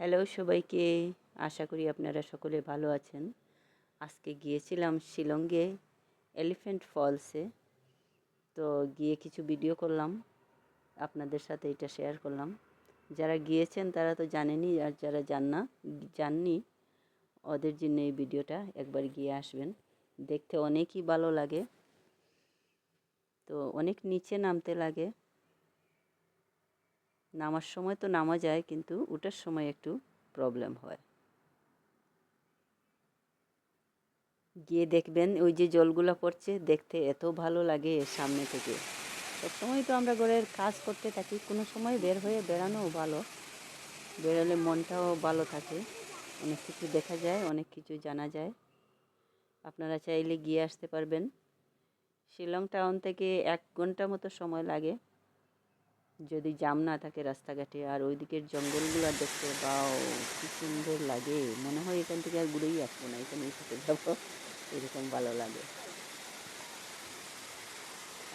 Hello সবাইকে, আশা করি আপনারা সকলে ভালো আছেন। আজকে গিয়েছিলাম শিলংয়ে এলিফ্যান্ট ফলসে। তো গিয়ে কিছু ভিডিও করলাম, আপনাদের সাথে এটা শেয়ার করলাম। যারা গিয়েছেন তারা তো জানেনই, আর যারা জাননি ওদের জন্য এই ভিডিওটা। একবার গিয়ে আসবেন, দেখতে অনেকই ভালো লাগে। তো অনেক নিচে নামতে লাগে, নামার সময় তো নামা যায়, কিন্তু ওঠার সময় একটু প্রবলেম হয়। গিয়ে দেখবেন ওই যে জলগুলো পড়ছে, দেখতে এত ভালো লাগে সামনে থেকে। সবসময় তো আমরা ঘরের কাজ করতে থাকি, কোনো সময় বের হয়ে বেড়ানোও ভালো। বেরোলে মনটাও ভালো থাকে, অনেক কিছু দেখা যায়, অনেক কিছু জানা যায়। আপনারা চাইলে গিয়ে আসতে পারবেন। শিলং টাউন থেকে 1 ঘন্টা মতো সময় লাগে, যদি জ্যাম না থাকে রাস্তাঘাটে। আর ওই দিকের জঙ্গলগুলো দেখতে বাও, কি সুন্দর লাগে। মনে হয় এখান থেকে আর ঘুরেই আসবো না, এখানেই থেকে যাবো, এরকম ভালো লাগে।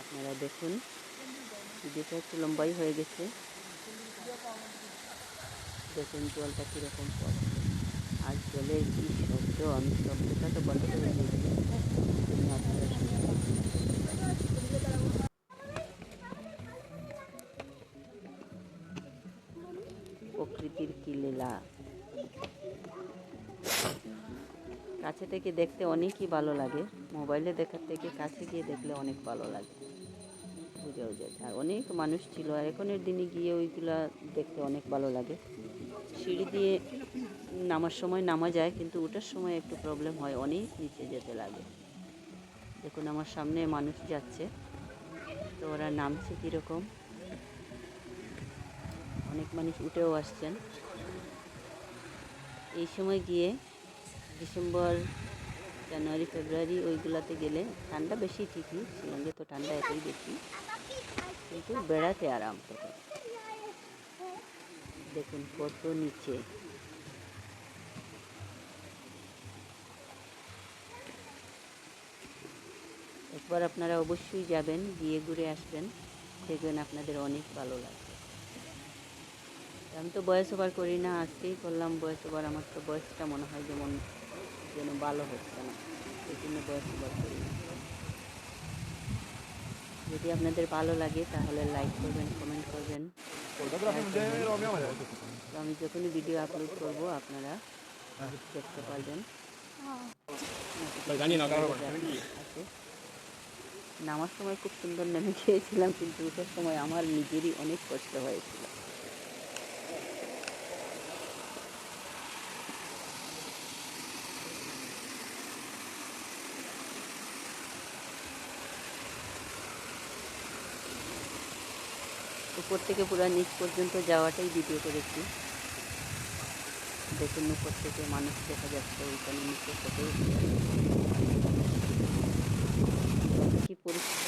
আপনারা দেখুন, ভিডিওটা একটু লম্বাই হয়ে গেছে। দেখুন জলটা কীরকম পড়ছে, আর জলের কী শব্দ। আমি শব্দটা তো বন্ধ করে দিয়েছি, আপনারা শুনতে। প্রকৃতির কি লীলা, কাছে থেকে দেখতে অনেকই ভালো লাগে। মোবাইলে দেখার থেকে কাছে গিয়ে দেখলে অনেক ভালো লাগে, বোঝাও যায়। আর অনেক মানুষ ছিল, আর এখনের দিনে গিয়ে ওইগুলা দেখতে অনেক ভালো লাগে। সিঁড়ি দিয়ে নামার সময় নামা যায়, কিন্তু ওঠার সময় একটু প্রবলেম হয়, অনেক নিচে যেতে লাগে। দেখুন আমার সামনে মানুষ যাচ্ছে, তো ওরা নামছে কীরকম। অনেক মানুষ উঠেও আসছেন। এই সময় গিয়ে ডিসেম্বর, জানুয়ারি, ফেব্রুয়ারি ওইগুলাতে গেলে ঠান্ডা বেশি ঠিকই, শিলংয়ে তো ঠান্ডা এতই বেশি, কিন্তু বেড়াতে আরাম তখন। দেখুন কত নিচে। একবার আপনারা অবশ্যই যাবেন, গিয়ে ঘুরে আসবেন, দেখবেন আপনাদের অনেক ভালো লাগবে। আমি তো ভয়েস ওভার করি না, আজকেই করলাম ভয়েস ওভার। আমার তো ভয়েসটা মনে হয় যেন ভালো হচ্ছে না, এই জন্য ভয়েস ওভার করি না। যদি আপনাদের ভালো লাগে তাহলে লাইক করবেন, কমেন্ট করবেন, তো আমি যখনই ভিডিও আপলোড করব আপনারা দেখতে পারবেন। আছে, নামার সময় খুব সুন্দর নেমে গিয়েছিলাম, কিন্তু ওঠার সময় আমার নিজেরই অনেক কষ্ট হয়েছিল। উপর থেকে পুরো নিচ পর্যন্ত যাওয়াটাই ভিডিও করেছি। দেখুন উপর থেকে মানুষ দেখা যাচ্ছে, ওইখানে নিচে ফটো কি পরিষ্কার।